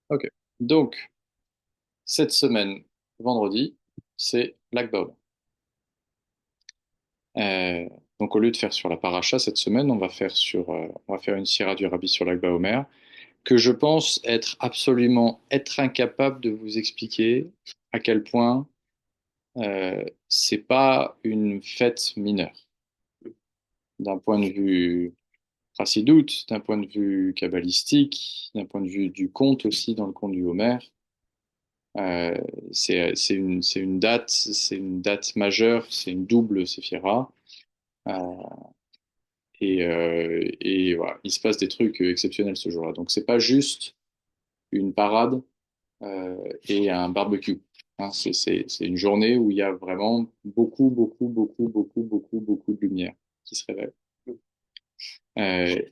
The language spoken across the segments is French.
Ok. Donc, cette semaine, vendredi, c'est Lag BaOmer. Euh, donc, au lieu de faire sur la paracha cette semaine, on va faire une sira du Rabbi sur Lag BaOmer, que je pense être incapable de vous expliquer à quel point c'est pas une fête mineure. D'un point de vue chassidoute, d'un point de vue kabbalistique, d'un point de vue du conte aussi, dans le conte du Homer. Euh, c'est une date majeure, c'est une double séphira. Euh, et voilà, il se passe des trucs exceptionnels ce jour-là. Donc c'est pas juste une parade et un barbecue. Hein, c'est une journée où il y a vraiment beaucoup de lumière qui se révèle.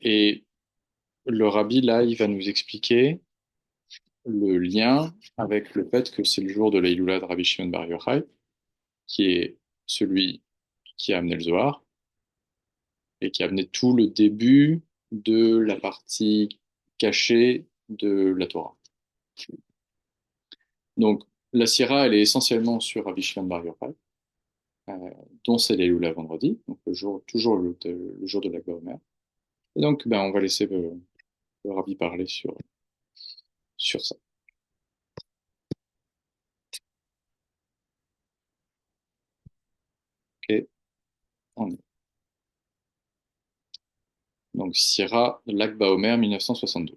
Et le rabbi, là, il va nous expliquer le lien avec le fait que c'est le jour de la Hilula de Rabbi Shimon Bar Yochai, qui est celui qui a amené le Zohar et qui a amené tout le début de la partie cachée de la Torah. Donc, la Sira, elle est essentiellement sur Rabbi Shimon Bar Yochai, euh, dont c'est l'Elula vendredi, donc toujours le jour de la Omer. Et donc, ben, on va laisser le Rabbi parler sur ça. Ok, on est. Donc, Sira, Lag Omer, 1962.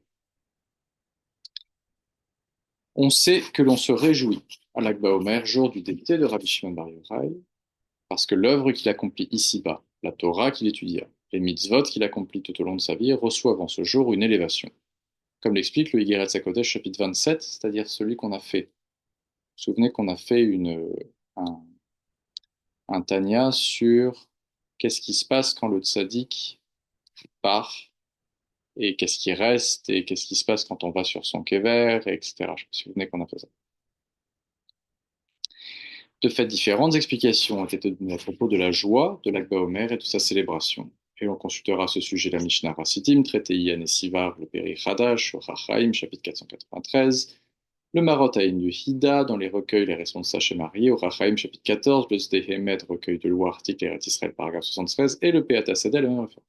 On sait que l'on se réjouit à Lag Omer, jour du décès de Rabbi Shimon Bar Yochai, parce que l'œuvre qu'il accomplit ici-bas, la Torah qu'il étudia, les mitzvot qu'il accomplit tout au long de sa vie, reçoivent en ce jour une élévation. Comme l'explique le Higueret Sakodesh chapitre 27, c'est-à-dire celui qu'on a fait. Vous vous souvenez qu'on a fait un, un Tanya sur qu'est-ce qui se passe quand le tzaddik part, et qu'est-ce qui reste, et qu'est-ce qui se passe quand on va sur son kever, etc. Je me souviens qu'on a fait ça. De fait, différentes explications ont été données à propos de la joie de l'Akba Omer et de sa célébration. Et on consultera à ce sujet la Mishnah Rassidim, traité Yann et Sivar, le Peri Hadash, au Chachaim, chapitre 493, le Marot Haïn du Hida, dans les recueils Les Responsables chez Marie, au Chachaim, chapitre 14, le Sdehemet, recueil de loi, article Eretz Israël, paragraphe 73, et le Peat Hasedel, la même référence.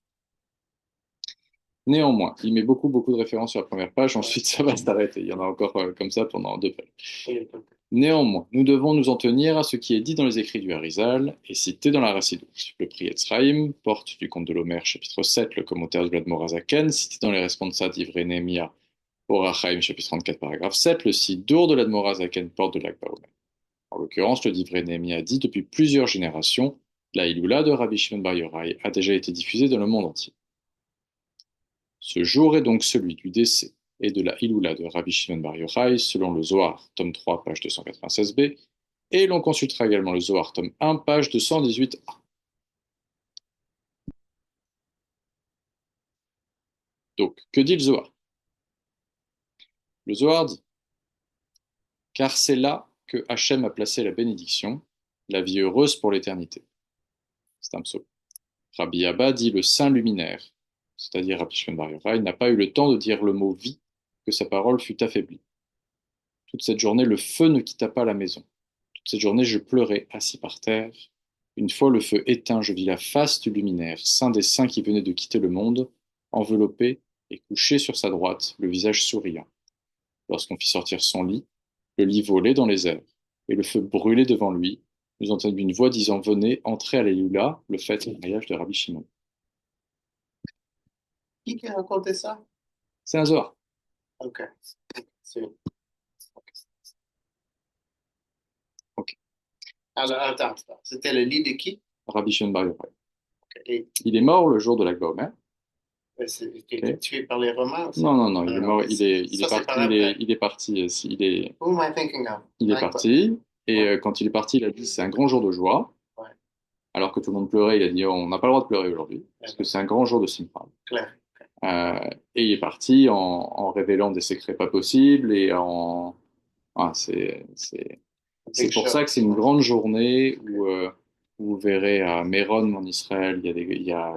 Néanmoins, il met beaucoup de références sur la première page, ensuite ça va s'arrêter. Il y en a encore comme ça pendant deux pages. Néanmoins, nous devons nous en tenir à ce qui est dit dans les écrits du Harizal et cité dans la Racidoute. Le Pri Etzraïm porte du conte de l'Omer, chapitre 7, le commentaire de l'Admorazaken, cité dans les Responsa d'Ivré Némia, Orachaim, chapitre 34, paragraphe 7, le Sidour de l'Admorazaken porte de l'Akba Omer. En l'occurrence, le d'Ivré Némia dit depuis plusieurs générations, la Iloula de Rabbi Shimon Bar Yochai a déjà été diffusée dans le monde entier. Ce jour est donc celui du décès et de la Iloula de Rabbi Shimon Bar Yochai, selon le Zohar, tome 3, page 296b, et l'on consultera également le Zohar, tome 1, page 218a. Donc, que dit le Zohar? Le Zohar dit, car c'est là que Hachem a placé la bénédiction, la vie heureuse pour l'éternité. C'est un psaume. Rabbi Abba dit le saint luminaire, c'est-à-dire Rabbi Shimon Bar Yochai, n'a pas eu le temps de dire le mot vie, que sa parole fut affaiblie. Toute cette journée, le feu ne quitta pas la maison. Toute cette journée, je pleurais, assis par terre. Une fois le feu éteint, je vis la face du luminaire, saint des saints qui venait de quitter le monde, enveloppé et couché sur sa droite, le visage souriant. Lorsqu'on fit sortir son lit, le lit volait dans les airs, et le feu brûlait devant lui. Nous entendîmes une voix disant: Venez, entrez, alléluia, le fête et le mariage de Rabbi Shimon. Qui a raconté ça? C'est un Zohar. Ok. C'est- Ok. Alors, attends. C'était le lit de qui? Rabbi Shimon Bar Yochai. Et, Il est mort le jour de la Omer. qui a été Ok. tué par les Romains aussi? Non, il Non, est non, mort, il est ça c'est parti, par après. il est parti, Who am I thinking of? il est Avec quoi? parti, et Ouais, quand il est parti, il a dit c'est un grand jour de joie, ouais, alors que tout le monde pleurait, il a dit oh, on n'a pas le droit de pleurer aujourd'hui, ouais, parce que c'est un grand jour de Simcha. clair. Euh, et il est parti en révélant des secrets pas possibles, et en... Ah, c'est Big pour ça show. que c'est une Ouais, grande journée ok. où vous verrez à Méron en Israël, il y a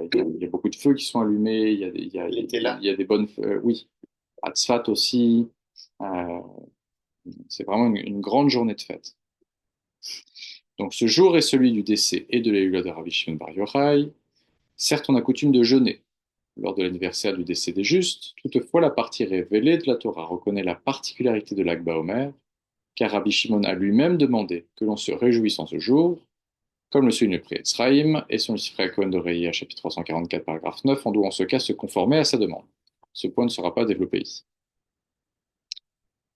beaucoup de feux qui sont allumés, Il était il là. y a des bonnes... oui, à Tzfat aussi. Euh, c'est vraiment une grande journée de fête. Donc ce jour est celui du décès et de l'Eula de Rabbi Shimon Bar Yochai. Certes, on a coutume de jeûner lors de l'anniversaire du décès des justes. Toutefois, la partie révélée de la Torah reconnaît la particularité de l'Ag BaOmer, car Rabbi Shimon a lui-même demandé que l'on se réjouisse en ce jour, comme le souligne le Pri Etzraïm et son frère Cohen de Reïa, chapitre 344, paragraphe 9, on doit en ce cas se conformer à sa demande. Ce point ne sera pas développé ici.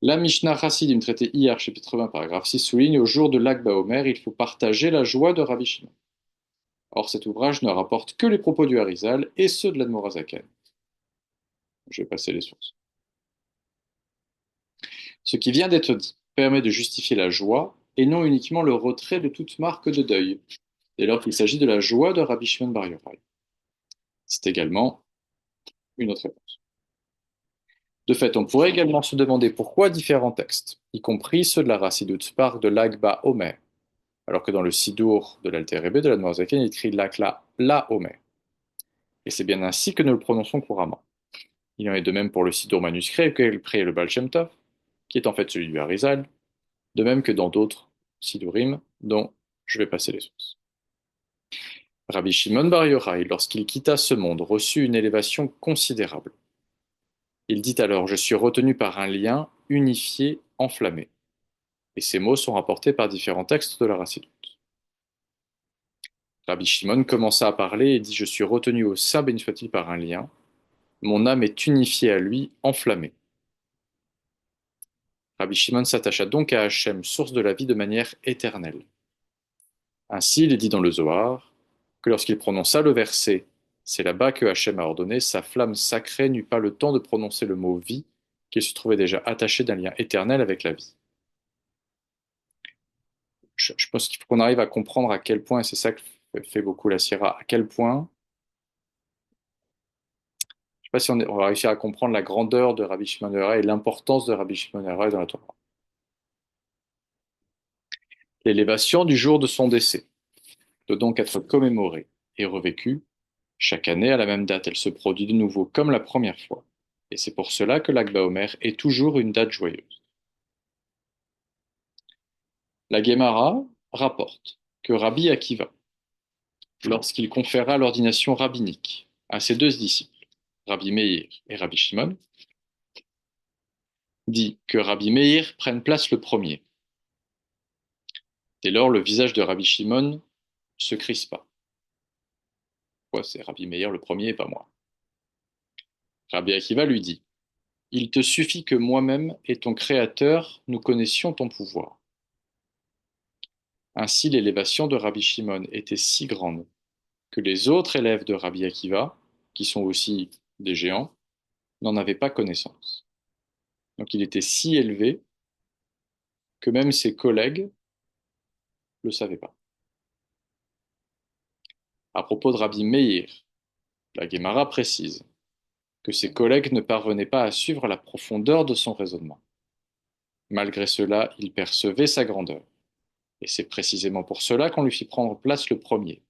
La Mishnah Chassidim traitée hier, chapitre 20, paragraphe 6, souligne au jour de l'Ag BaOmer, il faut partager la joie de Rabbi Shimon. Or, cet ouvrage ne rapporte que les propos du Harizal et ceux de l'Admor HaZaken. Je vais passer les sources. Ce qui vient d'être dit permet de justifier la joie et non uniquement le retrait de toute marque de deuil, dès lors qu'il s'agit de la joie de Rabbi Shimon Bar Yochai. C'est également une autre réponse. De fait, on pourrait également se demander pourquoi différents textes, y compris ceux de la Rassidut, parlent de l'Ag BaOmer, alors que dans le Sidour de l'Alter Rebbe de l'Admor HaZaken, il écrit l'Akla La Omer. Et c'est bien ainsi que nous le prononçons couramment. Il en est de même pour le Sidour manuscrit auquel prie le Baal Shem Tov, qui est en fait celui du Harizal, de même que dans d'autres Sidurim, dont je vais passer les sources. Rabbi Shimon Bar Yochai, lorsqu'il quitta ce monde, reçut une élévation considérable. Il dit alors: Je suis retenu par un lien unifié, enflammé. Et ces mots sont rapportés par différents textes de la Rassidut. Rabbi Shimon commença à parler et dit: Je suis retenu au sein, béni soit-il, par un lien. Mon âme est unifiée à lui, enflammée. Rabbi Shimon s'attacha donc à Hachem, source de la vie, de manière éternelle. Ainsi, il est dit dans le Zohar que lorsqu'il prononça le verset C'est là-bas que Hachem a ordonné, sa flamme sacrée n'eut pas le temps de prononcer le mot vie, qu'il se trouvait déjà attaché d'un lien éternel avec la vie. Je pense qu'il faut qu'on arrive à comprendre à quel point, et c'est ça que fait beaucoup la Sierra, à quel point, je ne sais pas si on va réussir à comprendre la grandeur de Rabbi Shimon bar Yochai et l'importance de Rabbi Shimon bar Yochai dans la Torah. L'élévation du jour de son décès doit donc être commémorée et revécue. Chaque année, à la même date, elle se produit de nouveau comme la première fois. Et c'est pour cela que l'Ag BaOmer est toujours une date joyeuse. La Guémara rapporte que Rabbi Akiva, lorsqu'il conféra l'ordination rabbinique à ses deux disciples, Rabbi Meir et Rabbi Shimon, dit que Rabbi Meir prenne place le premier. Dès lors, le visage de Rabbi Shimon se crispa. Pourquoi c'est Rabbi Meir le premier et pas moi? Rabbi Akiva lui dit: Il te suffit que moi-même et ton Créateur, nous connaissions ton pouvoir. Ainsi, l'élévation de Rabbi Shimon était si grande que les autres élèves de Rabbi Akiva, qui sont aussi des géants, n'en avaient pas connaissance. Donc il était si élevé que même ses collègues ne le savaient pas. À propos de Rabbi Meir, la Guémara précise que ses collègues ne parvenaient pas à suivre la profondeur de son raisonnement. Malgré cela, il percevait sa grandeur. Et c'est précisément pour cela qu'on lui fit prendre place le premier.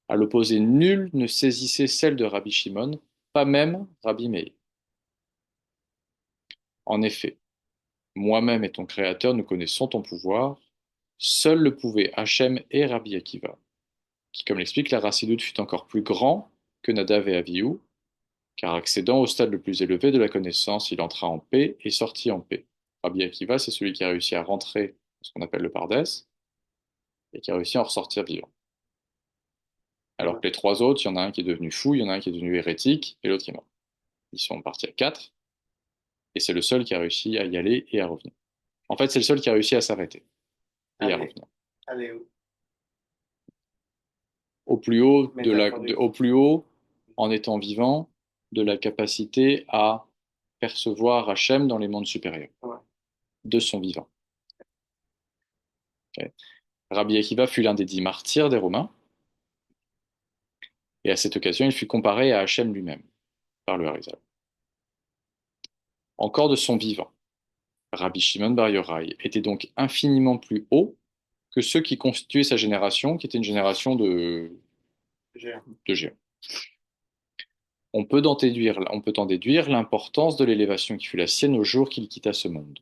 À l'opposé, nul ne saisissait celle de Rabbi Shimon, pas même Rabbi Meir. En effet, moi-même et ton Créateur, nous connaissons ton pouvoir. Seul le pouvaient Hachem et Rabbi Akiva, qui, comme l'explique la Rassidut, fut encore plus grand que Nadav et Avihu, car accédant au stade le plus élevé de la connaissance, il entra en paix et sortit en paix. Rabbi Akiva, c'est celui qui a réussi à rentrer dans ce qu'on appelle le Pardès, et qui a réussi à en ressortir vivant. Alors que les trois autres, il y en a un qui est devenu fou, il y en a un qui est devenu hérétique, et l'autre qui est mort. Ils sont partis à quatre, et c'est le seul qui a réussi à y aller et à revenir. En fait, c'est le seul qui a réussi à s'arrêter et à revenir. Allez où? Au plus haut, au plus haut, en étant vivant, de la capacité à percevoir Hachem dans les mondes supérieurs, Ouais. de son vivant. Okay. Rabbi Akiva fut l'un des 10 martyrs des Romains, et à cette occasion, il fut comparé à Hachem lui-même, par le Harizal. Encore de son vivant, Rabbi Shimon Bar Yochai était donc infiniment plus haut que ceux qui constituaient sa génération, qui était une génération de géants. On peut en déduire l'importance de l'élévation qui fut la sienne au jour qu'il quitta ce monde.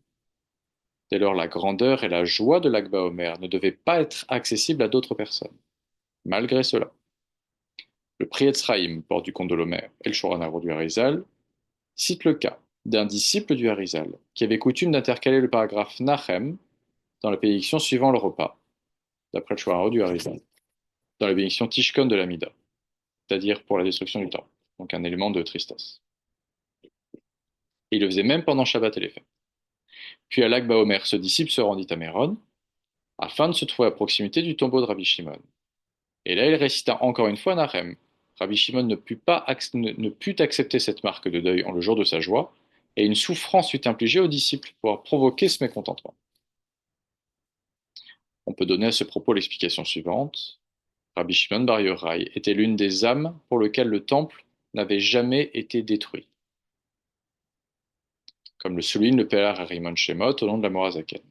Dès lors, la grandeur et la joie de l'Akba Omer ne devaient pas être accessibles à d'autres personnes. Malgré cela, le Prietz-Chaim, porte du conte de l'Omer, et le Shulchan Arour du Harizal, cite le cas d'un disciple du Harizal qui avait coutume d'intercaler le paragraphe Nachem dans la bénédiction suivant le repas, d'après le Shulchan Arour du Harizal, dans la bénédiction Tishkon de l'Amida, c'est-à-dire pour la destruction du temple, donc un élément de tristesse. Et il le faisait même pendant Shabbat et les fêtes. Puis à l'Akba Omer, ce disciple se rendit à Méron, afin de se trouver à proximité du tombeau de Rabbi Shimon. Et là, il récita encore une fois Nachem. Rabbi Shimon ne put accepter cette marque de deuil en le jour de sa joie, et une souffrance fut infligée au disciple pour avoir provoqué ce mécontentement. On peut donner à ce propos l'explication suivante. Rabbi Shimon Bar Yochai était l'une des âmes pour lesquelles le temple n'avait jamais été détruit, comme le souligne le père Harimon Shemot au nom de la Morazaken.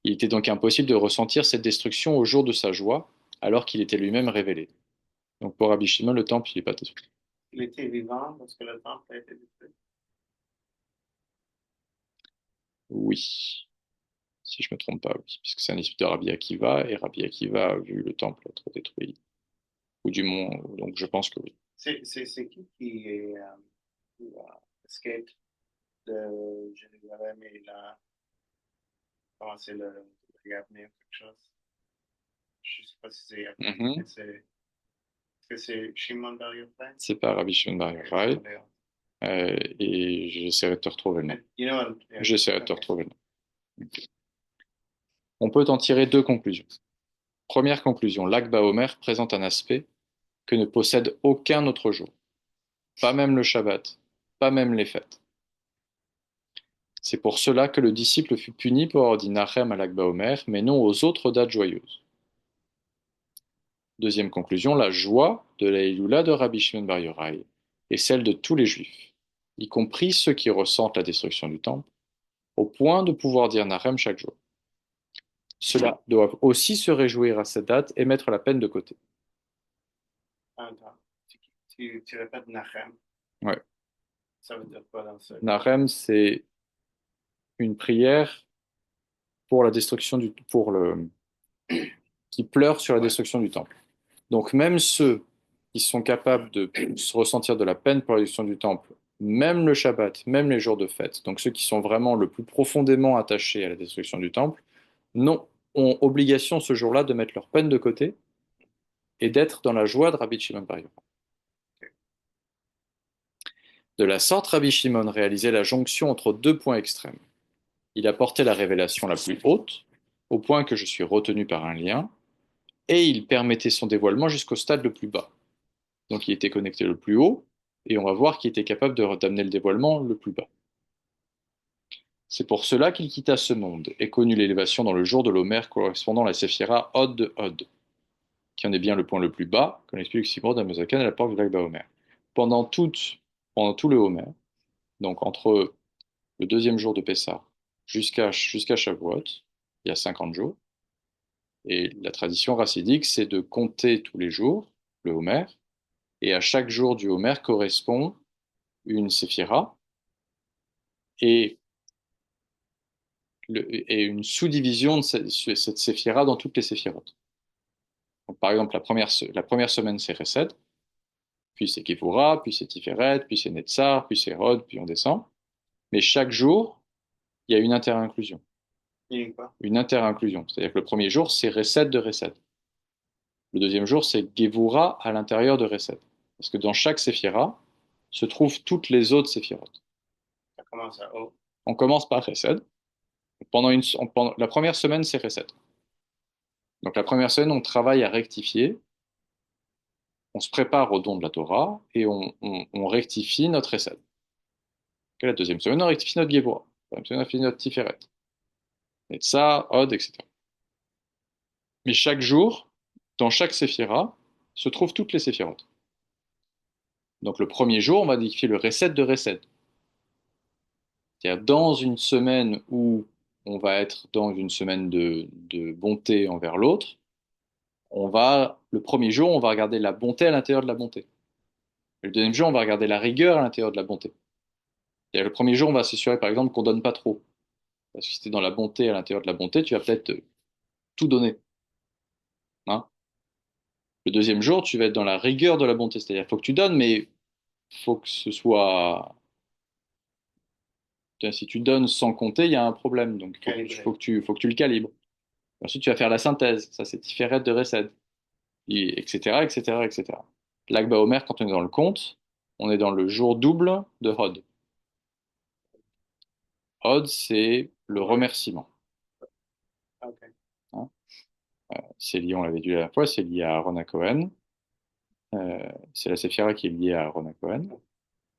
Il était donc impossible de ressentir cette destruction au jour de sa joie, alors qu'il était lui-même révélé. Donc pour Rabbi Shimon, le temple, il n'est pas détruit. Il était vivant parce que le temple a été détruit. Oui, si je ne me trompe pas, oui, puisque c'est un disciple de Rabbi Akiva, et Rabbi Akiva a vu le temple être détruit, ou du moins, donc je pense que oui. C'est qui est escape de Jérusalem et il a commencé le regarder quelque chose. Je ne sais pas si c'est est-ce que c'est Shimon Bar Yochai? C'est pas Rabbi Shimon Bar Yochai, et j'essaierai de te retrouver le nom. J'essaierai de te retrouver le nom. On peut en tirer deux conclusions. Première conclusion, l'Akba Omer présente un aspect que ne possède aucun autre jour. Pas même le Shabbat, pas même les fêtes. C'est pour cela que le disciple fut puni pour avoir dit Nachem à l'Akba Omer, mais non aux autres dates joyeuses. Deuxième conclusion, la joie de la Hilula de Rabbi Shimon Bar Yochai est celle de tous les juifs, y compris ceux qui ressentent la destruction du temple, au point de pouvoir dire Nachem chaque jour. Ceux-là doivent aussi se réjouir à cette date et mettre la peine de côté. Attends, tu répètes Nachem. Ouais. Ça veut dire quoi dans ce... Nachem, c'est une prière pour la destruction qui pleure sur la destruction du temple. Donc même ceux qui sont capables de se ressentir de la peine pour la destruction du temple, même le Shabbat, même les jours de fête, donc ceux qui sont vraiment le plus profondément attachés à la destruction du temple, ont obligation ce jour-là de mettre leur peine de côté et d'être dans la joie de Rabbi Shimon Bar Yochai. De la sorte, Rabbi Shimon réalisait la jonction entre deux points extrêmes. Il apportait la révélation la plus haute, au point que je suis retenu par un lien, et il permettait son dévoilement jusqu'au stade le plus bas. Donc il était connecté le plus haut, et on va voir qu'il était capable d'amener le dévoilement le plus bas. C'est pour cela qu'il quitta ce monde et connut l'élévation dans le jour de l'Omer correspondant à la Séphira Hod de Hod, qui en est bien le point le plus bas, comme l'explique Simon d'Amezakan à la porte de l'Akba Omer. Pendant tout le Homer, donc entre le deuxième jour de Pessah jusqu'à Shavuot, il y a 50 jours, et la tradition racidique, c'est de compter tous les jours le Homer, et à chaque jour du Homer correspond une séphira et, une sous-division de cette séphira dans toutes les séphirotes. Donc, par exemple, la première semaine, c'est Resed, puis c'est Kivura, puis c'est Tiferet, puis c'est Netzar, puis c'est Hod, puis on descend. Mais chaque jour, il y a une inter-inclusion. Une inter-inclusion. C'est-à-dire que le premier jour, c'est Resed de Resed. Le deuxième jour, c'est Gevura à l'intérieur de Resed. Parce que dans chaque séphira se trouvent toutes les autres séphirotes. Ça commence à haut. On commence par Resed. La première semaine, c'est Resed. Donc la première semaine, on travaille à rectifier, on se prépare au don de la Torah et on rectifie notre Resed. La deuxième semaine, on rectifie notre Gevura. La deuxième semaine, on rectifie notre Tiferet. Netza, Od, etc. Mais chaque jour, dans chaque séphira, se trouvent toutes les séphirotes. Donc le premier jour, on va rectifier le Resed de Resed. C'est-à-dire dans une semaine où on va être dans une semaine de bonté envers l'autre, le premier jour, on va regarder la bonté à l'intérieur de la bonté. Le deuxième jour, on va regarder la rigueur à l'intérieur de la bonté. Et le premier jour, on va s'assurer, par exemple, qu'on donne pas trop. Parce que si tu es dans la bonté à l'intérieur de la bonté, tu vas peut-être tout donner. Hein. Le deuxième jour, tu vas être dans la rigueur de la bonté. C'est-à-dire, il faut que tu donnes, mais faut que ce soit. Tiens, si tu donnes sans compter, il y a un problème. Donc, faut que tu le calibres. Ensuite, tu vas faire la synthèse. Ça, c'est Tiferet de Resed. Etc., etc., etc. L'Akba Omer, quand on est dans le compte, on est dans le jour double de Hod. Hod, c'est le remerciement. OK. Hein. C'est lié, on l'avait dit la dernière fois, c'est lié à Aaron à Cohen. C'est la séphira qui est liée à Aaron à Cohen.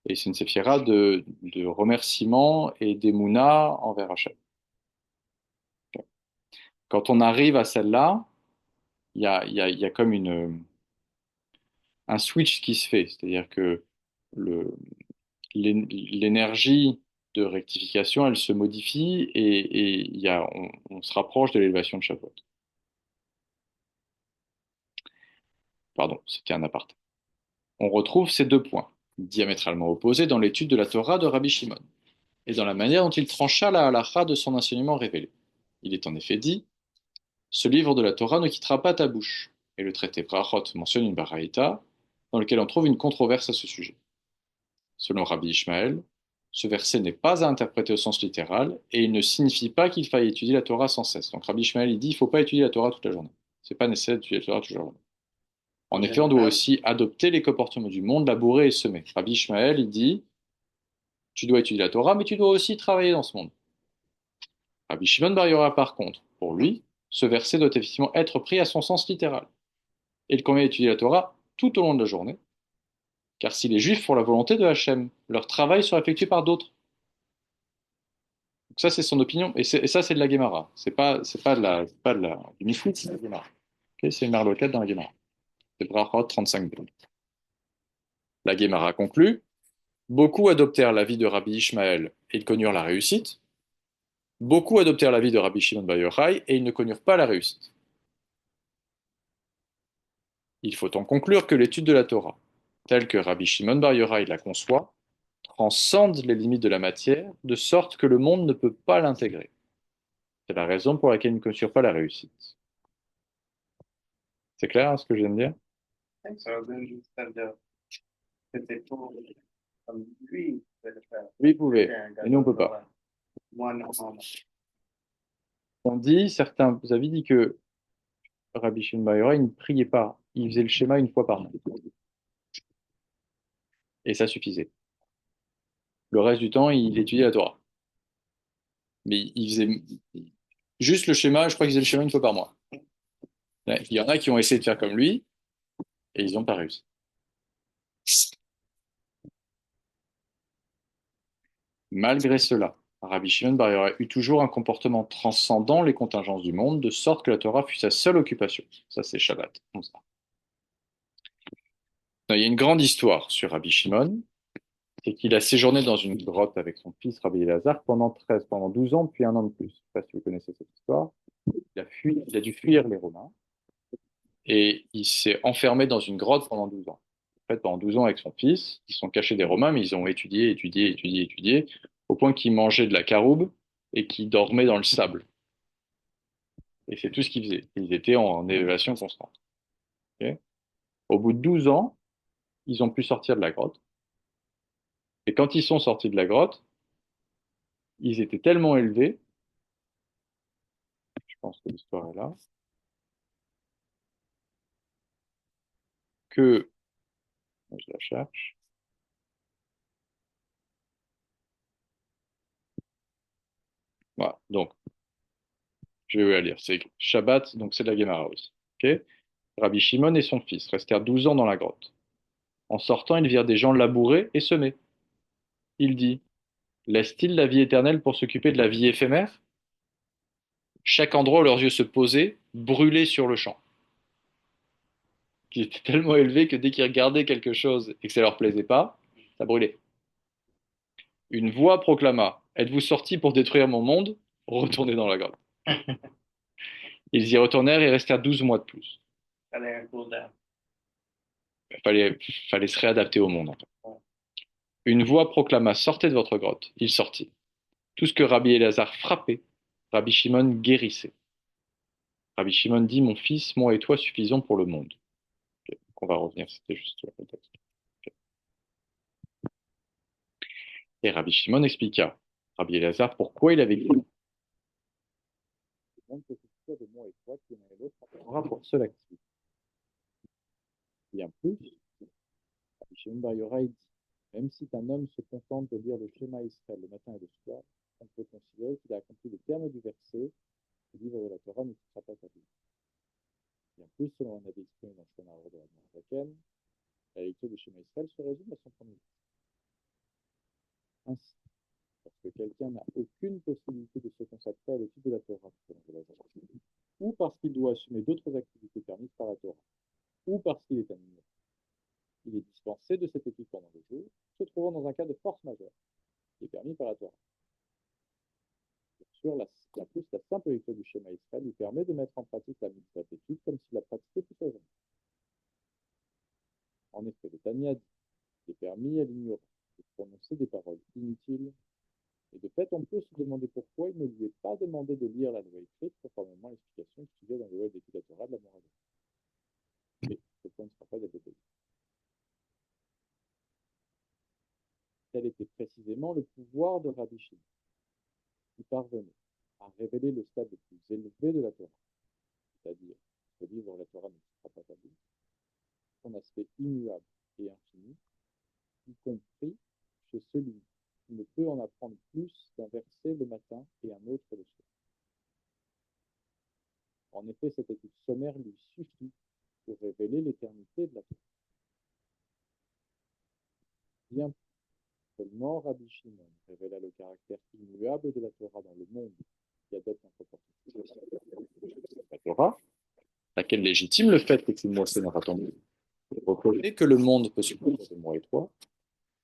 Et c'est une séphira de remerciement et d'émouna envers Hachem. Quand on arrive à celle-là, il y a comme un switch qui se fait. C'est-à-dire que le, l'énergie de rectification, elle se modifie et on se rapproche de l'élévation de Shavuot. Pardon, c'était un aparté. On retrouve ces deux points, diamétralement opposés, dans l'étude de la Torah de Rabbi Shimon et dans la manière dont il trancha la halacha de son enseignement révélé. Il est en effet dit: ce livre de la Torah ne quittera pas ta bouche. Et le traité Brachot mentionne une baraïta dans lequel on trouve une controverse à ce sujet. Selon Rabbi Ishmael, ce verset n'est pas à interpréter au sens littéral et il ne signifie pas qu'il faille étudier la Torah sans cesse. Donc Rabbi Ishmael, il dit il ne faut pas étudier la Torah toute la journée. C'est pas nécessaire d'étudier la Torah toute la journée. En effet, on doit aussi adopter les comportements du monde, labourer et semer. Rabbi Ishmael, il dit tu dois étudier la Torah, mais tu dois aussi travailler dans ce monde. Rabbi Shimon Bar Yochai, par contre, pour lui, ce verset doit effectivement être pris à son sens littéral. Et il convient d'étudier la Torah tout au long de la journée, car si les Juifs font la volonté de Hachem, leur travail sera effectué par d'autres. Donc ça, c'est son opinion. Et ça, c'est de la Guémara. C'est pas du Mifrit, c'est de la Guémara. Okay, c'est une marloquette dans la Guémara. C'est Brachot 35b. La Guémara conclut: beaucoup adoptèrent l'avis de Rabbi Ishmael et ils connurent la réussite. Beaucoup adoptèrent l'avis de Rabbi Shimon Bar Yochai et ils ne connurent pas la réussite. Il faut en conclure que l'étude de la Torah, telle que Rabbi Shimon Bar Yochai la conçoit, transcende les limites de la matière, de sorte que le monde ne peut pas l'intégrer. C'est la raison pour laquelle il ne connurent pas la réussite. C'est clair, hein, ce que je viens de dire? So, c'est-à-dire, c'était pour, comme lui, il pouvait le faire. Oui, vous C'était pouvez, un gars mais nous, on de peut pas. Torah. Moi, non. On dit, certains, vous avez dit que Rabbi Shimon Bar Yochai, il ne priait pas. Il faisait le schéma une fois par mois. Et ça suffisait. Le reste du temps, il étudiait la Torah. Mais il faisait juste le schéma, je crois qu'il faisait le schéma une fois par mois. Il y en a qui ont essayé de faire comme lui, et ils n'ont pas réussi. Malgré cela, Rabbi Shimon Bar Yochai eut toujours un comportement transcendant les contingences du monde, de sorte que la Torah fut sa seule occupation. Ça, c'est Shabbat. Il y a une grande histoire sur Rabbi Shimon, c'est qu'il a séjourné dans une grotte avec son fils Rabbi Elazar pendant 12 ans, puis un an de plus. Je ne sais pas si vous connaissez cette histoire. Il a dû fuir les Romains et il s'est enfermé dans une grotte pendant 12 ans. En fait, pendant 12 ans avec son fils, ils sont cachés des Romains, mais ils ont étudié, étudié, étudié, étudié, au point qu'ils mangeaient de la caroube et qu'ils dormaient dans le sable. Et c'est tout ce qu'ils faisaient. Ils étaient en élévation constante. Ok. Au bout de 12 ans, ils ont pu sortir de la grotte. Et quand ils sont sortis de la grotte, ils étaient tellement élevés, je pense que l'histoire est là, que, je la cherche, voilà, donc, je vais vous la lire, c'est Shabbat, donc c'est de la Guémara aussi. Ok. Rabbi Shimon et son fils restèrent 12 ans dans la grotte. En sortant, ils virent des gens labourer et semer. Il dit: laissent-ils la vie éternelle pour s'occuper de la vie éphémère? Chaque endroit où leurs yeux se posaient brûlait sur le champ, qui était tellement élevé que dès qu'ils regardaient quelque chose et que ça leur plaisait pas, ça brûlait. Une voix proclama: êtes-vous sortis pour détruire mon monde? Retournez dans la grotte. Ils y retournèrent et restèrent 12 mois de plus. Fallait un cool down. fallait se réadapter au monde, en fait. Une voix proclama: Sortez de votre grotte. Il sortit. Tout ce que Rabbi Elazar frappait, Rabbi Shimon guérissait. Rabbi Shimon dit: Mon fils, moi et toi suffisons pour le monde. Ok, donc on va revenir, c'était juste le texte. Ok. Et Rabbi Shimon expliqua, Rabbi Elazar, pourquoi il avait dit: Le monde peut suffire de moi et toi, qui l'un et l'autre aura pour seule activité. Bien plus, Rabbi Shimon Bar Yochai dit: Même si un homme se contente de lire le Shema Israël le matin et le soir, on peut considérer qu'il a accompli le terme du verset: Le livre de la Torah ne sera pas perdu. Bien plus, selon un avis exprimé dans le Shema de la Nouvelle, la lecture du Shema Israël se résume à son premier. Ainsi, parce que quelqu'un n'a aucune possibilité de se consacrer à l'étude de la Torah, ou parce qu'il doit assumer d'autres activités permises par la Torah, ou parce qu'il est animé, il est dispensé de cette étude pendant le jour, se trouvant dans un cas de force majeure, qui est permis par la Torah. Bien sûr, la plus, la simple lecture du schéma Israël lui permet de mettre en pratique la mitzvah d'étude comme s'il la pratiquait toute sa journée. En effet, le Tanya dit qu'il est permis à l'ignorant de prononcer des paroles inutiles. Et de fait, on peut se demander pourquoi il ne lui est pas demandé de lire la loi écrite, conformément à l'explication qui figure dans le loi d'étude de la Torah de la morale. Et ce point ne sera pas développé. Tel était précisément le pouvoir de Rabbi Shimon, qui parvenait à révéler le stade le plus élevé de la Torah, c'est-à-dire que le livre de la Torah ne sera pas tabou, son aspect immuable et infini, y compris chez celui qui ne peut en apprendre plus d'un verset le matin et un autre le soir. En effet, cette étude sommaire lui suffit pour révéler l'éternité de la Torah. Bien seulement Rabbi Shimon révéla le caractère immuable de la Torah dans le monde qui adopte un comportement de la Torah, laquelle légitime le fait que tout le monde se n'aura attendu. Reconnaît que le monde peut se comprendre de moi et toi,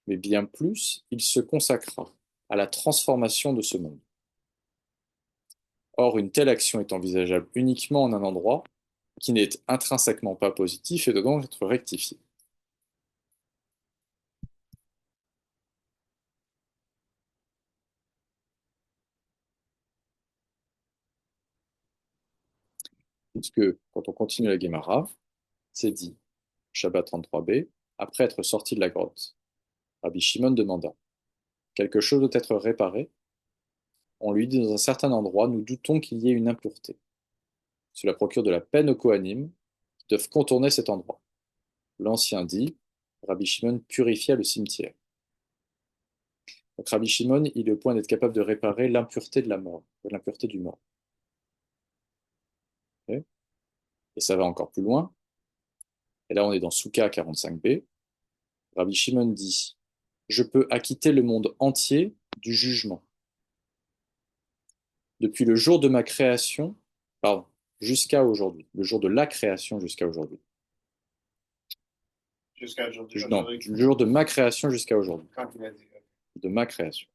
mais bien plus, il se consacra à la transformation de ce monde. Or, une telle action est envisageable uniquement en un endroit qui n'est intrinsèquement pas positif et doit donc être rectifié. Puisque, quand on continue la Guémara, c'est dit, Shabbat 33b, après être sorti de la grotte, Rabbi Shimon demanda: Quelque chose doit être réparé? On lui dit: Dans un certain endroit, nous doutons qu'il y ait une impureté. Cela procure de la peine aux Kohanim qui doivent contourner cet endroit. L'ancien dit: Rabbi Shimon purifia le cimetière. Donc Rabbi Shimon, il est au point d'être capable de réparer l'impureté de la mort, l'impureté du mort. Okay. Et ça va encore plus loin. Et là, on est dans Souka 45b. Rabbi Shimon dit: Je peux acquitter le monde entier du jugement. Depuis le jour de ma création, pardon, jusqu'à aujourd'hui, le jour de la création jusqu'à aujourd'hui. Jusqu'à aujourd'hui. Non, du jour de ma création jusqu'à aujourd'hui. Quand il a dit. De ma création.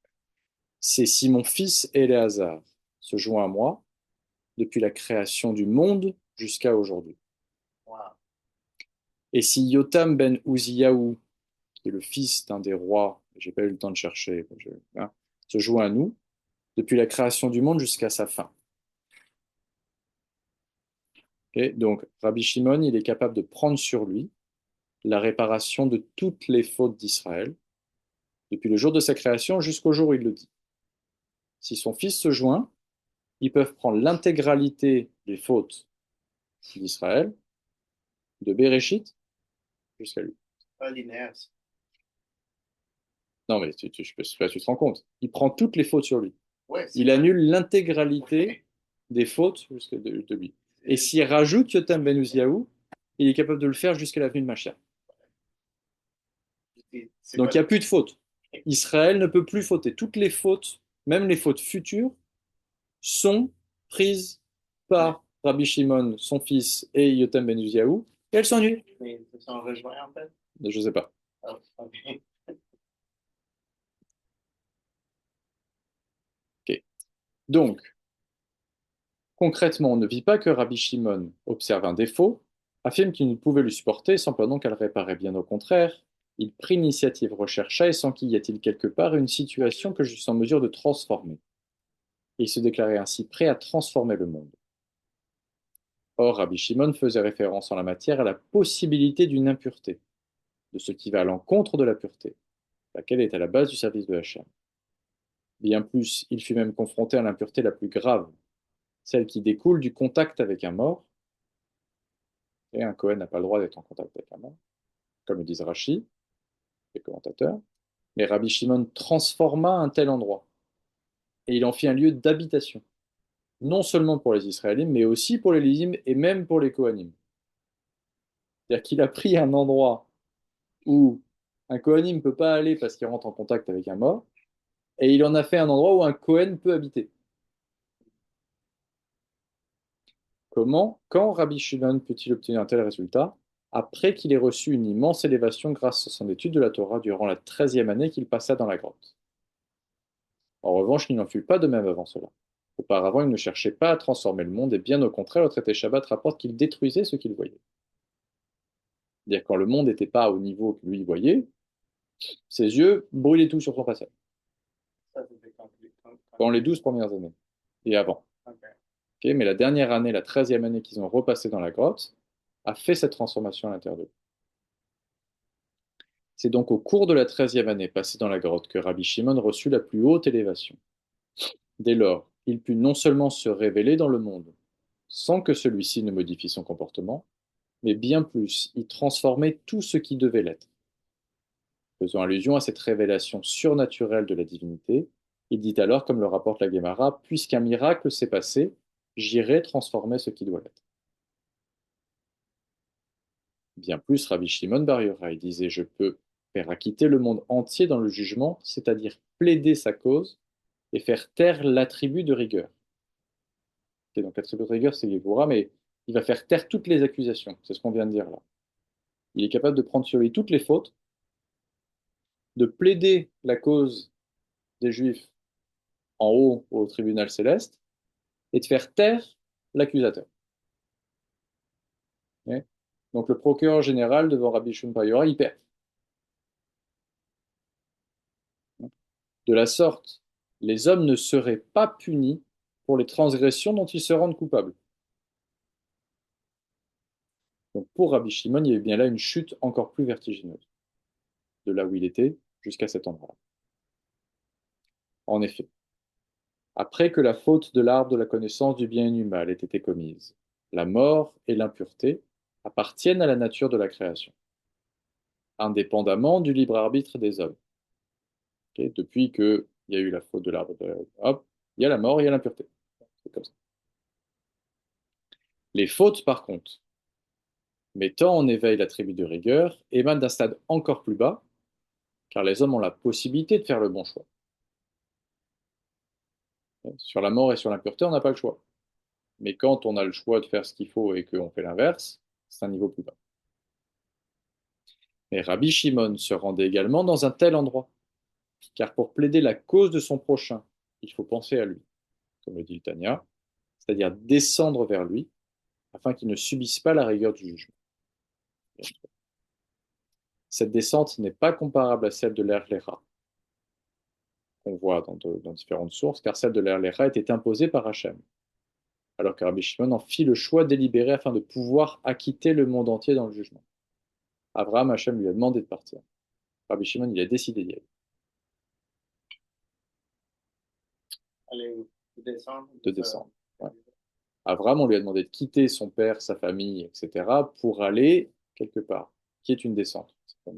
C'est si mon fils Éléazar se joint à moi depuis la création du monde jusqu'à aujourd'hui. Wow. Et si Yotam ben Uziyahu, qui est le fils d'un des rois, j'ai pas eu le temps de chercher, hein, se joint à nous depuis la création du monde jusqu'à sa fin. Okay, donc Rabbi Shimon, il est capable de prendre sur lui la réparation de toutes les fautes d'Israël, depuis le jour de sa création jusqu'au jour où il le dit. Si son fils se joint, ils peuvent prendre l'intégralité des fautes d'Israël, de Béréchit jusqu'à lui. Pas linéaire. Non, mais tu te rends compte. Il prend toutes les fautes sur lui. Ouais, Il annule l'intégralité des fautes de lui. Et s'il rajoute Yotam ben Uziyahu, il est capable de le faire jusqu'à la venue de Mashiach. Donc il n'y a plus de fautes. Israël ne peut plus fauter. Toutes les fautes, même les fautes futures, sont prises par Rabbi Shimon, son fils, et Yotam ben Uziyahu, et elles sont annulées. Mais ils se sont rejoints en fait. Je ne sais pas. Oh, okay. Okay. Donc, concrètement, on ne vit pas que Rabbi Shimon observe un défaut, affirme qu'il ne pouvait le supporter sans pendant qu'elle réparait. Bien au contraire, il prit l'initiative, rechercha et s'enquit y a-t-il quelque part une situation que je suis en mesure de transformer. Il se déclarait ainsi prêt à transformer le monde. Or, Rabbi Shimon faisait référence en la matière à la possibilité d'une impureté, de ce qui va à l'encontre de la pureté, laquelle est à la base du service de Hachem. Bien plus, il fut même confronté à l'impureté la plus grave, celle qui découle du contact avec un mort, et un Kohen n'a pas le droit d'être en contact avec un mort, comme le disent Rashi, les commentateurs, mais Rabbi Shimon transforma un tel endroit, et il en fit un lieu d'habitation, non seulement pour les Israélites, mais aussi pour les Lévites et même pour les Kohanim. C'est-à-dire qu'il a pris un endroit où un Kohanim ne peut pas aller parce qu'il rentre en contact avec un mort, et il en a fait un endroit où un Kohen peut habiter. Comment, quand Rabbi Shimon peut-il obtenir un tel résultat? Après qu'il ait reçu une immense élévation grâce à son étude de la Torah durant la 13e année qu'il passa dans la grotte. En revanche, il n'en fut pas de même avant cela. Auparavant, il ne cherchait pas à transformer le monde, et bien au contraire, le traité Shabbat rapporte qu'il détruisait ce qu'il voyait. C'est-à-dire quand le monde n'était pas au niveau que lui voyait, ses yeux brûlaient tout sur son passage. Ça, c'était quand Pendant les 12 premières années, et avant. OK. Okay, mais la dernière année, la 13e année qu'ils ont repassé dans la grotte, a fait cette transformation à l'intérieur d'eux. C'est donc au cours de la 13e année passée dans la grotte que Rabbi Shimon reçut la plus haute élévation. Dès lors, il put non seulement se révéler dans le monde, sans que celui-ci ne modifie son comportement, mais bien plus, y transformer tout ce qui devait l'être. Faisant allusion à cette révélation surnaturelle de la divinité, il dit alors, comme le rapporte la Guémara, puisqu'un miracle s'est passé, j'irai transformer ce qui doit l'être. Bien plus, Rabbi Shimon Bar Yochai disait, je peux faire acquitter le monde entier dans le jugement, c'est-à-dire plaider sa cause et faire taire l'attribut de rigueur. Okay, donc l'attribut de rigueur, c'est Yevura, mais il va faire taire toutes les accusations. C'est ce qu'on vient de dire là. Il est capable de prendre sur lui toutes les fautes, de plaider la cause des Juifs en haut au tribunal céleste et de faire taire l'accusateur. Okay, donc le procureur général devant Rabbi Shimon Bar Yochai, il perd. De la sorte, les hommes ne seraient pas punis pour les transgressions dont ils se rendent coupables. Donc pour Rabbi Shimon, il y avait bien là une chute encore plus vertigineuse, de là où il était jusqu'à cet endroit-là. En effet, après que la faute de l'arbre de la connaissance du bien et du mal ait été commise, la mort et l'impureté appartiennent à la nature de la création, indépendamment du libre arbitre des hommes. Okay, depuis qu'il y a eu la faute de l'arbre, hop, il y a la mort, il y a l'impureté. C'est comme ça. Les fautes, par contre, mettant en éveil l'attribut de rigueur, émanent d'un stade encore plus bas, car les hommes ont la possibilité de faire le bon choix. Sur la mort et sur l'impureté, on n'a pas le choix. Mais quand on a le choix de faire ce qu'il faut et qu'on fait l'inverse, c'est un niveau plus bas. Mais Rabbi Shimon se rendait également dans un tel endroit, car pour plaider la cause de son prochain, il faut penser à lui, comme le dit le Tanya, c'est-à-dire descendre vers lui, afin qu'il ne subisse pas la rigueur du jugement. Cette descente n'est pas comparable à celle de l'Erlecha, qu'on voit dans différentes sources, car celle de l'Erlecha était imposée par Hachem, alors que Rabbi Shimon en fit le choix délibéré afin de pouvoir acquitter le monde entier dans le jugement. Abraham, Hachem lui a demandé de partir. Rabbi Shimon, il a décidé d'y aller, Allez descendre. de descendre. Ouais. Abraham, on lui a demandé de quitter son père, sa famille, etc., pour aller quelque part, qui est une descente. C'est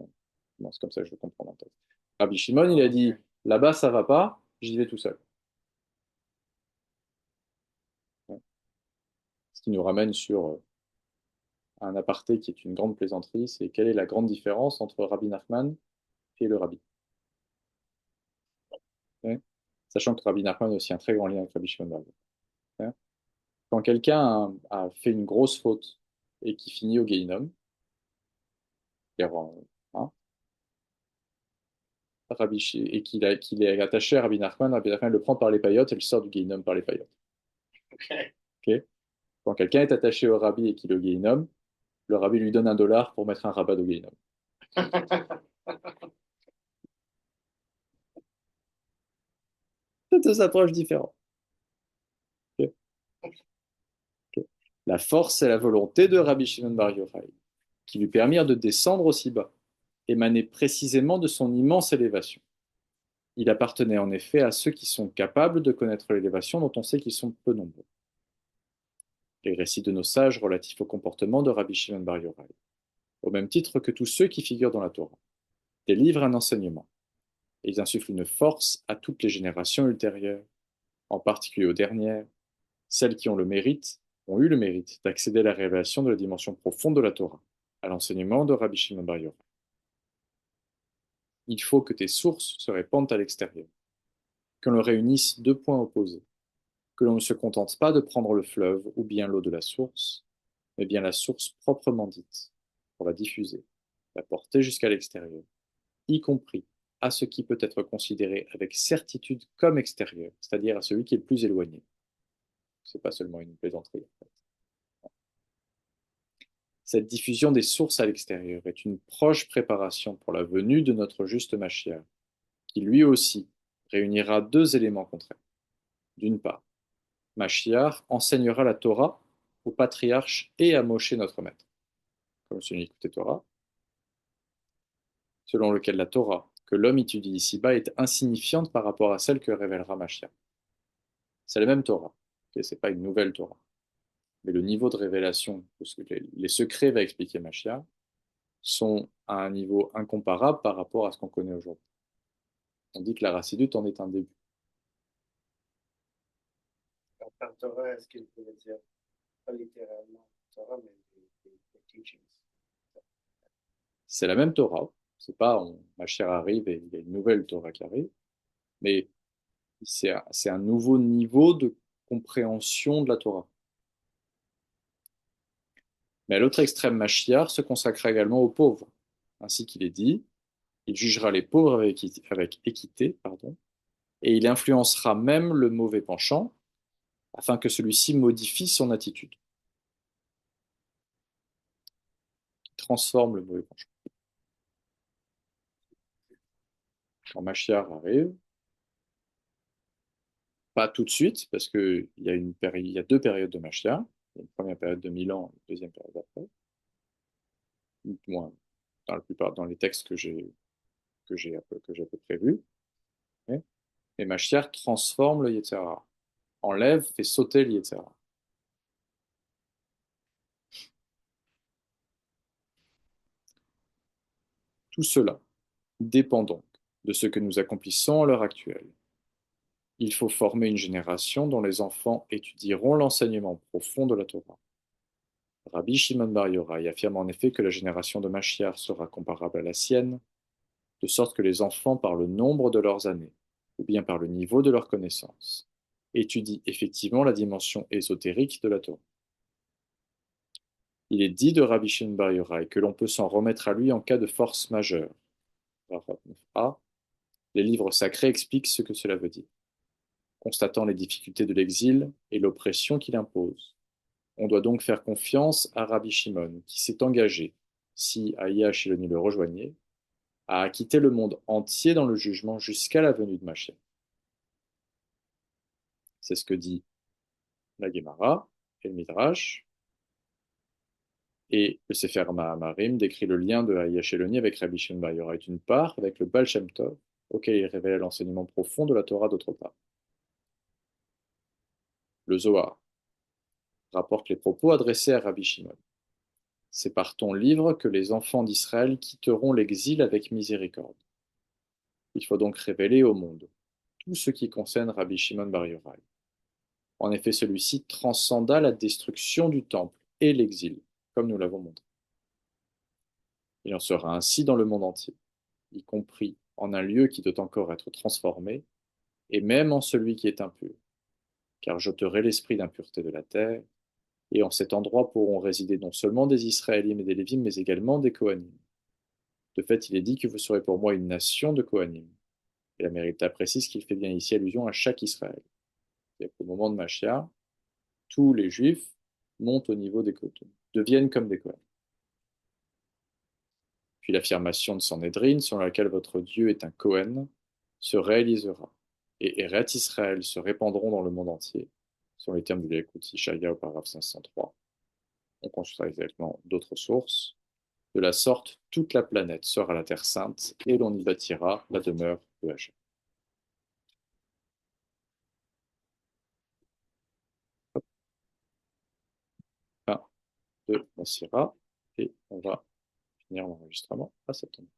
comme ça que je le comprends dans le texte. Rabbi Shimon, il a dit, là-bas, ça va pas, j'y vais tout seul. Ouais. Ce qui nous ramène sur un aparté qui est une grande plaisanterie, c'est quelle est la grande différence entre Rabbi Nachman et le Rabbi. Okay, sachant que Rabbi Nachman a aussi un très grand lien avec Rabbi Shimon Bar Yochai. Okay, quand quelqu'un a fait une grosse faute et qui finit au Gehinnom, hein, et qu'il est attaché à Rabbi Nachman le prend par les paillotes et le sort du Gehinnom par les paillotes. OK. Okay, quand quelqu'un est attaché au Rabbi et qu'il est au Gehinnom, Le rabbi lui donne $1 pour mettre un rabat au Guéhinom. C'est deux approches différentes. Ok. Ok. La force et la volonté de Rabbi Shimon Bar Yochai, qui lui permirent de descendre aussi bas, émanaient précisément de son immense élévation. Il appartenait en effet à ceux qui sont capables de connaître l'élévation dont on sait qu'ils sont peu nombreux. Les récits de nos sages relatifs au comportement de Rabbi Shimon Bar Yochai, au même titre que tous ceux qui figurent dans la Torah, délivrent un enseignement. Et ils insufflent une force à toutes les générations ultérieures, en particulier aux dernières, celles qui ont ont eu le mérite d'accéder à la révélation de la dimension profonde de la Torah, à l'enseignement de Rabbi Shimon Bar Yochai. Il faut que tes sources se répandent à l'extérieur, qu'on le réunisse deux points opposés, que l'on ne se contente pas de prendre le fleuve ou bien l'eau de la source, mais bien la source proprement dite, pour la diffuser, la porter jusqu'à l'extérieur, y compris à ce qui peut être considéré avec certitude comme extérieur, c'est-à-dire à celui qui est le plus éloigné. Ce n'est pas seulement une plaisanterie. En fait. Cette diffusion des sources à l'extérieur est une proche préparation pour la venue de notre juste Mashiach, qui lui aussi réunira deux éléments contraires. D'une part, Mashiach enseignera la Torah au patriarche et à Moshe notre maître, comme celui écoutait Torah, selon lequel la Torah que l'homme étudie ici-bas est insignifiante par rapport à celle que révélera Mashiach. C'est la même Torah, okay, ce n'est pas une nouvelle Torah. Mais le niveau de révélation, parce que les secrets, va expliquer Mashiach, sont à un niveau incomparable par rapport à ce qu'on connaît aujourd'hui. On dit que la Rassidut en est un début. Par Torah, est-ce qu'il pourrait dire, pas littéralement Torah, mais des teachings? C'est la même Torah, c'est pas Mashiach arrive et il y a une nouvelle Torah qui arrive, mais c'est un nouveau niveau de compréhension de la Torah. Mais à l'autre extrême, Mashiach se consacre également aux pauvres. Ainsi qu'il est dit, il jugera les pauvres avec équité, pardon, et il influencera même le mauvais penchant, afin que celui-ci modifie son attitude, transforme le mauvais penchant. Quand Mashiach arrive, pas tout de suite, parce qu'il y a il y a deux périodes de Mashiach. Il y a une première période de 1000 ans, une deuxième période après. Moins dans la plupart, dans les textes que j'ai à peu près vus. Okay. Et Mashiach transforme le Yetzer Hara, enlève, fait sauter le Yetzer Hara. Tout cela dépend donc de ce que nous accomplissons à l'heure actuelle. Il faut former une génération dont les enfants étudieront l'enseignement profond de la Torah. Rabbi Shimon Bar Yochai affirme en effet que la génération de Mashiach sera comparable à la sienne, de sorte que les enfants, par le nombre de leurs années, ou bien par le niveau de leurs connaissances, étudient effectivement la dimension ésotérique de la Torah. Il est dit de Rabbi Shimon Bar Yochai que l'on peut s'en remettre à lui en cas de force majeure. A. Les livres sacrés expliquent ce que cela veut dire. Constatant les difficultés de l'exil et l'oppression qu'il impose, on doit donc faire confiance à Rabbi Shimon, qui s'est engagé, si Aya Shiloni le rejoignait, à acquitter le monde entier dans le jugement jusqu'à la venue de Mashiach. C'est ce que dit la Gemara et le Midrash. Et le Sefer Maharim décrit le lien de Aya Shiloni avec Rabbi Shimon Bar Yochai d'une part, avec le Baal Shem Tov, auquel il révélait l'enseignement profond de la Torah d'autre part. Le Zohar rapporte les propos adressés à Rabbi Shimon. C'est par ton livre que les enfants d'Israël quitteront l'exil avec miséricorde. Il faut donc révéler au monde tout ce qui concerne Rabbi Shimon Bar Yochai. En effet, celui-ci transcenda la destruction du temple et l'exil, comme nous l'avons montré. Il en sera ainsi dans le monde entier, y compris en un lieu qui doit encore être transformé, et même en celui qui est impur, car j'ôterai l'esprit d'impureté de la terre, et en cet endroit pourront résider non seulement des Israélites et des Lévites, mais également des Kohanim. De fait, il est dit que vous serez pour moi une nation de Kohanim. Et la Mérita précise qu'il fait bien ici allusion à chaque Israël. Et au moment de Mashiach, tous les Juifs montent au niveau des Kohanim, deviennent comme des Kohanim. Puis l'affirmation de Sanhédrin, selon laquelle votre Dieu est un Cohen, se réalisera. Et Eret Israël se répandront dans le monde entier, selon les termes du Yekut Ishaïa au paragraphe 503. On consultera également d'autres sources. De la sorte, toute la planète sera la terre sainte, et l'on y bâtira la demeure de Hachem. Fin de la Sira, et on va finir l'enregistrement à septembre.